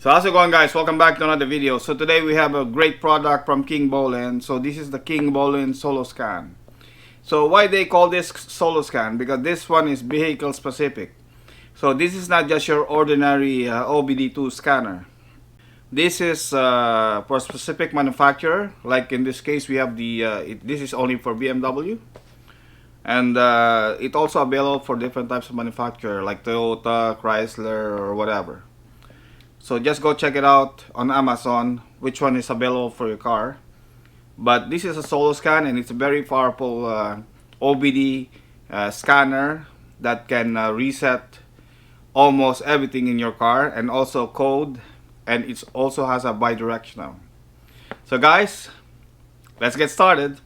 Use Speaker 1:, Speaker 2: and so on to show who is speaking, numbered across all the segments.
Speaker 1: So how's it going, guys? Welcome back to another video. So today we have a great product from Kingbolen. So this is the Kingbolen SOLOSCAN. So why they call this SOLOSCAN? Because this one is vehicle specific. So this is not just your ordinary OBD2 scanner. This is for a specific manufacturer. Like in this case we have the this is only for BMW. And it also available for different types of manufacturer like Toyota, Chrysler, or whatever. So just go check it out on Amazon, which one is available for your car. But this is a SOLOSCAN, and it's a very powerful OBD scanner that can reset almost everything in your car, and also code, and it also has a bidirectional. So guys, let's get started.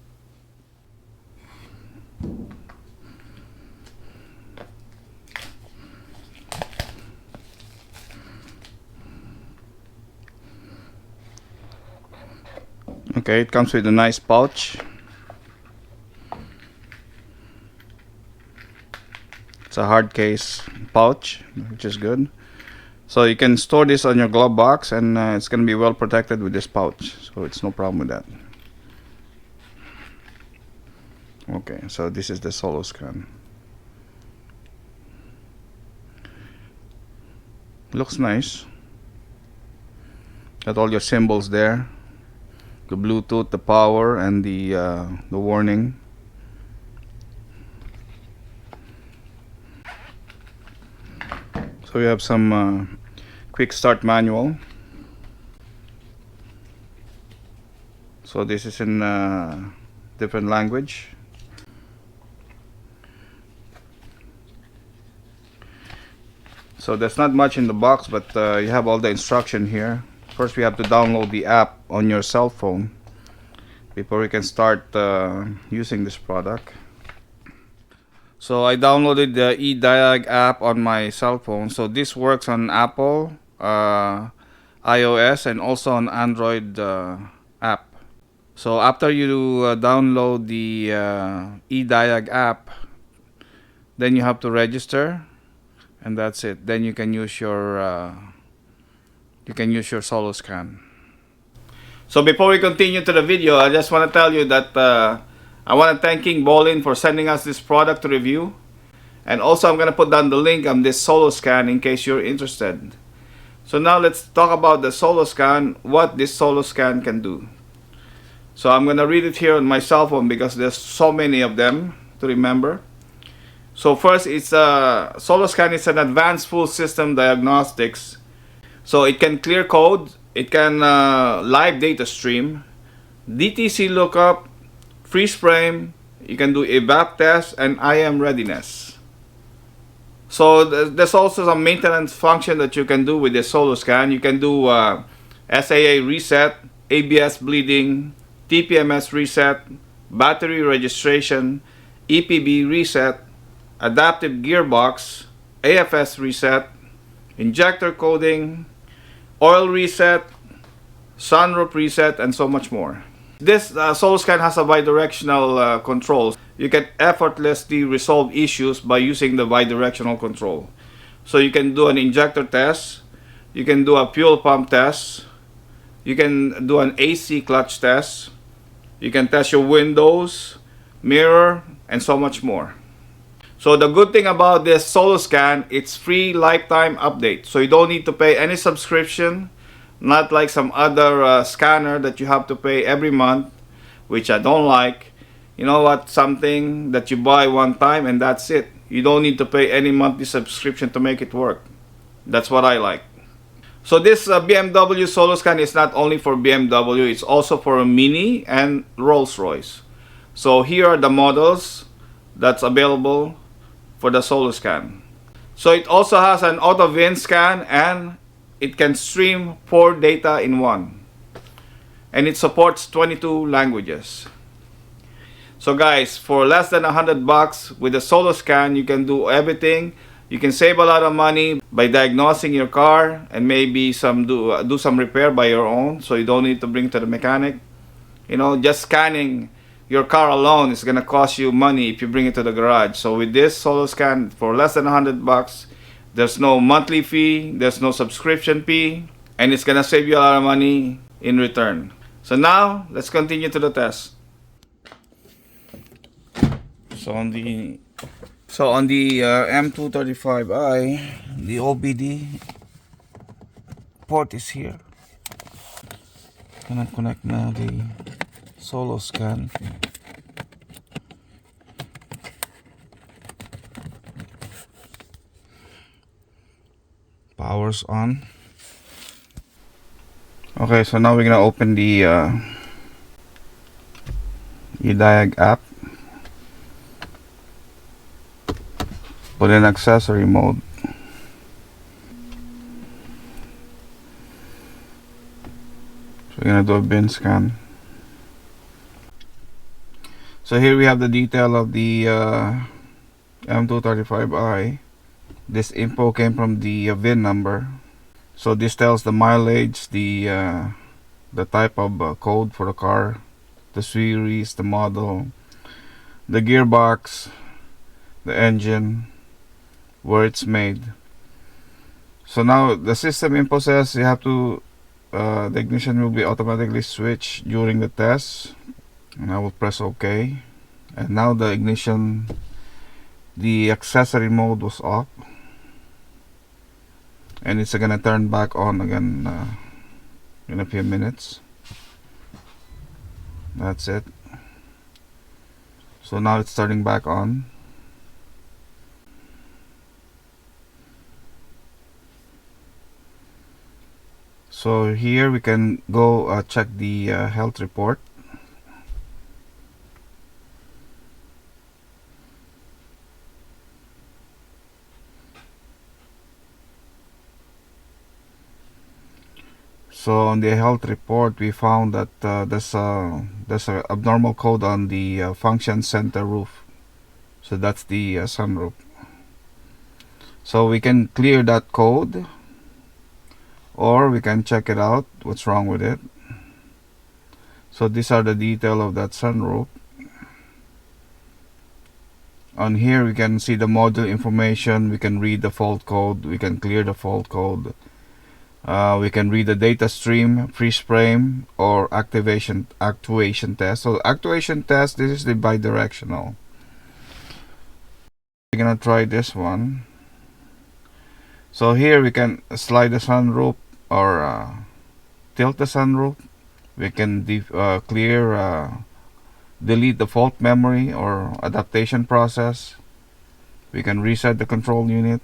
Speaker 1: Okay, it comes with a nice pouch. It's a hard case pouch, which is good. So you can store this on your glove box, and it's going to be well protected with this pouch. So it's no problem with that. Okay, so this is the SOLOSCAN. Looks nice. Got all your symbols there. The Bluetooth, the power, and the warning. So we have some quick start manual. So this is in different language. So there's not much in the box, but you have all the instruction here. First, we have to download the app on your cell phone before we can start using this product. So I downloaded the eDiag app on my cell phone. So this works on Apple, iOS, and also on Android app. So after you download the eDiag app, then you have to register, and that's it. Then you can use your SOLOSCAN. So before we continue to the video, I just want to tell you that I want to thank Kingbolen for sending us this product to review. And also I'm going to put down the link on this SOLOSCAN in case you're interested. So now let's talk about the SOLOSCAN, what this SOLOSCAN can do. So I'm going to read it here on my cell phone because there's so many of them to remember. So first, it's SOLOSCAN is an advanced full system diagnostics. So it can clear code, it can live data stream, DTC lookup, freeze frame, you can do evap test, and IM readiness. So there's also some maintenance function that you can do with the SOLOSCAN. You can do SAA reset, ABS bleeding, TPMS reset, battery registration, EPB reset, adaptive gearbox, AFS reset, injector coding, oil reset, sunroof reset, and so much more. This SOLOSCAN has a bidirectional control. You can effortlessly resolve issues by using the bidirectional control. So you can do an injector test, you can do a fuel pump test, you can do an AC clutch test, you can test your windows, mirror, and so much more. So the good thing about this SOLOSCAN, it's free lifetime update. So you don't need to pay any subscription, not like some other scanner that you have to pay every month, which I don't like. You know what? Something that you buy one time and that's it. You don't need to pay any monthly subscription to make it work. That's what I like. So this BMW SOLOSCAN is not only for BMW, it's also for a Mini and Rolls-Royce. So here are the models that's available for the SOLOSCAN. So it also has an auto VIN scan, and it can stream 4 data in one. And it supports 22 languages. So guys, for less than $100 with the SOLOSCAN, you can do everything. You can save a lot of money by diagnosing your car, and maybe do some repair by your own, so you don't need to bring to the mechanic. You know, just scanning your car alone is gonna cost you money if you bring it to the garage. So with this SOLOSCAN, for less than $100, there's no monthly fee, there's no subscription fee, and it's gonna save you a lot of money in return. So now let's continue to the test. So on the M235i, the OBD port is here. Gonna connect now the SOLOSCAN. Power's on. Okay, so now we're gonna open the Diag app. Put in accessory mode. So we're gonna do a bin scan. So here we have the detail of the M235i. This info came from the VIN number. So this tells the mileage, the type of code for the car, the series, the model, the gearbox, the engine, where it's made. So now the system info says you have to the ignition will be automatically switched during the test, and I will press OK. And now the ignition, the accessory mode was off, and it's gonna turn back on again in a few minutes. That's it. So now it's turning back on. So here we can go check the health report. So on the health report, we found that there's a abnormal code on the function center roof. So that's the sunroof. So we can clear that code, or we can check it out what's wrong with it. So these are the detail of that sunroof. On here we can see the module information. We can read the fault code. We can clear the fault code. We can read the data stream, freeze frame, or actuation test. So actuation test, this is the bidirectional. We're gonna try this one. So here we can slide the sunroof or tilt the sunroof. We can delete the fault memory or adaptation process. We can reset the control unit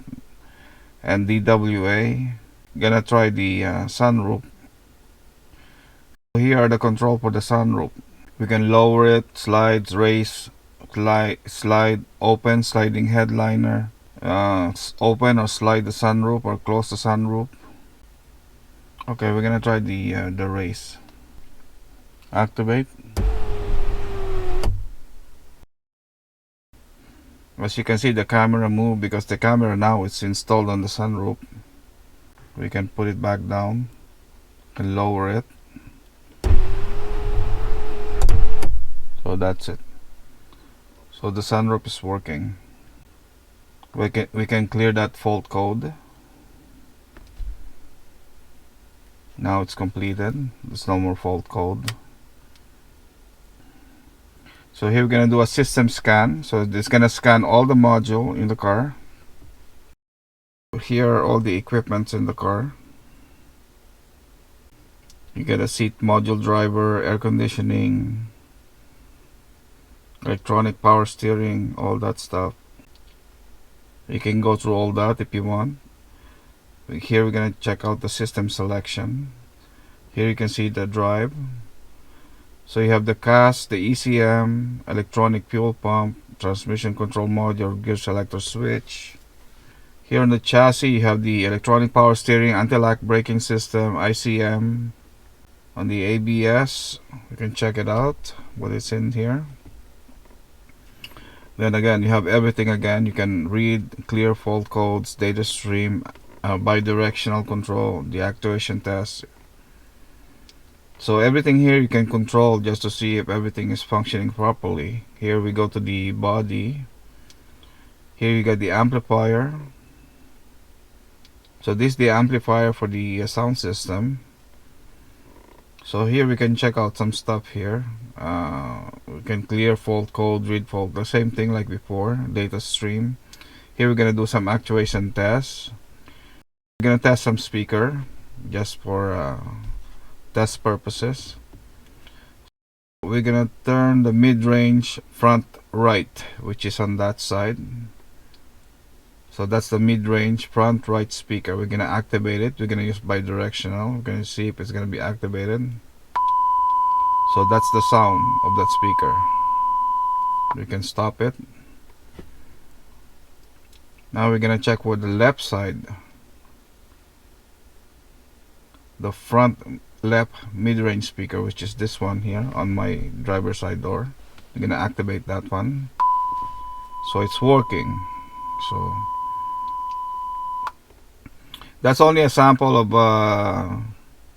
Speaker 1: and DWA. Gonna try the sunroof. Here are the control for the sunroof. We can lower it, slide, raise, slide, open, sliding headliner, open or slide the sunroof or close the sunroof. Okay, we're gonna try the raise. Activate. As you can see, the camera moved because the camera now is installed on the sunroof. We can put it back down and lower it. So that's it. So the sunroof is working. We can clear that fault code. Now it's completed. There's no more fault code. So here we're gonna do a system scan. So it's gonna scan all the module in the car. Here are all the equipments in the car. You get a seat module driver, air conditioning, electronic power steering, all that stuff. You can go through all that if you want. Here we're going to check out the system selection. Here you can see the drive. So you have the CAS, the ECM, electronic fuel pump, transmission control module, gear selector switch. Here on the chassis you have the electronic power steering, anti-lock braking system, ICM. On the ABS, you can check it out, what is in here. Then again, you have everything again. You can read, clear fault codes, data stream, bidirectional control, the actuation test. So everything here you can control just to see if everything is functioning properly. Here we go to the body. Here you got the amplifier. So this is the amplifier for the sound system. So here we can check out some stuff here. We can clear fault code, read fault, the same thing like before, data stream. Here we're gonna do some actuation tests. We're gonna test some speaker just for test purposes. We're gonna turn the mid-range front right, which is on that side. So that's the mid-range front right speaker. We're gonna activate it. We're gonna use bidirectional. We're gonna see if it's gonna be activated. So that's the sound of that speaker. We can stop it. Now we're gonna check with the left side, the front left mid-range speaker, which is this one here on my driver's side door. I'm gonna activate that one. So it's working. So that's only a sample of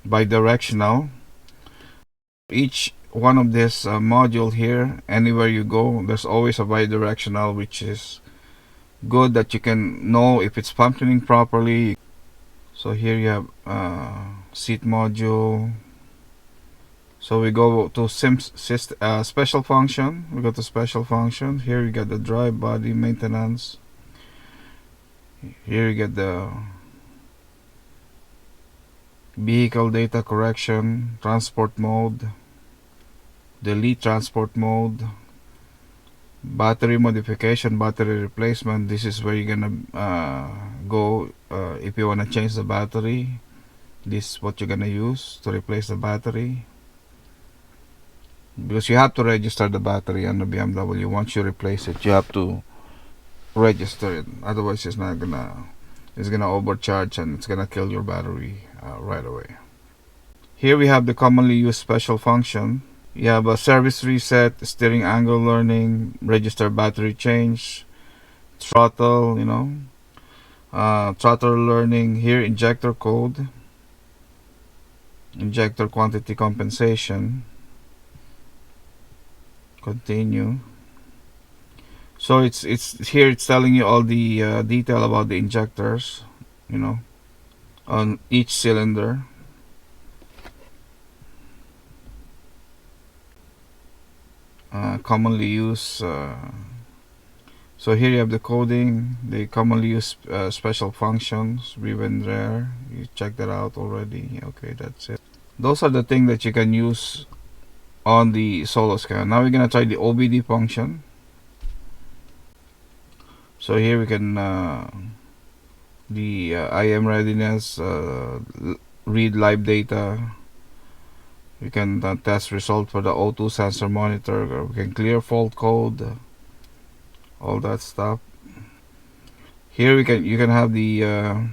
Speaker 1: bidirectional. Each one of this module here, anywhere you go, there's always a bidirectional, which is good that you can know if it's functioning properly. So here you have seat module. So we go to special function. We go to special function. Here you get the drive body maintenance. Here you get the vehicle data correction, transport mode, delete transport mode, battery modification, battery replacement. This is where you're gonna go if you want to change the battery. This is what you're gonna use to replace the battery, because you have to register the battery on the BMW. Once you replace it, you have to register it, otherwise it's gonna overcharge and it's gonna kill your battery right away. Here we have the commonly used special function. You have a service reset, steering angle learning, register battery change, throttle, throttle learning. Here injector code, injector quantity compensation, continue. So it's here, it's telling you all the detail about the injectors, on each cylinder. Commonly used. So here you have the coding, the commonly used special functions, ribbon rare. You checked that out already. Okay, that's it. Those are the things that you can use on the SOLOSCAN. Now we're gonna try the OBD function. So here we can the IM readiness, read live data. We can test result for the O2 sensor monitor. We can clear fault code, all that stuff. Here you can have the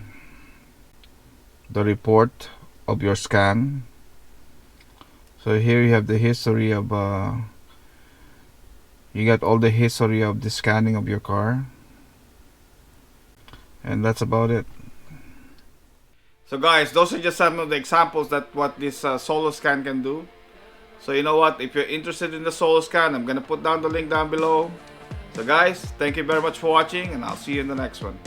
Speaker 1: report of your scan. So here you have the history of you got all the history of the scanning of your car, and that's about it. So guys, those are just some of the examples that what this SOLOSCAN can do. So you know what, if you're interested in the SOLOSCAN, I'm gonna put down the link down below. So guys, thank you very much for watching, and I'll see you in the next one.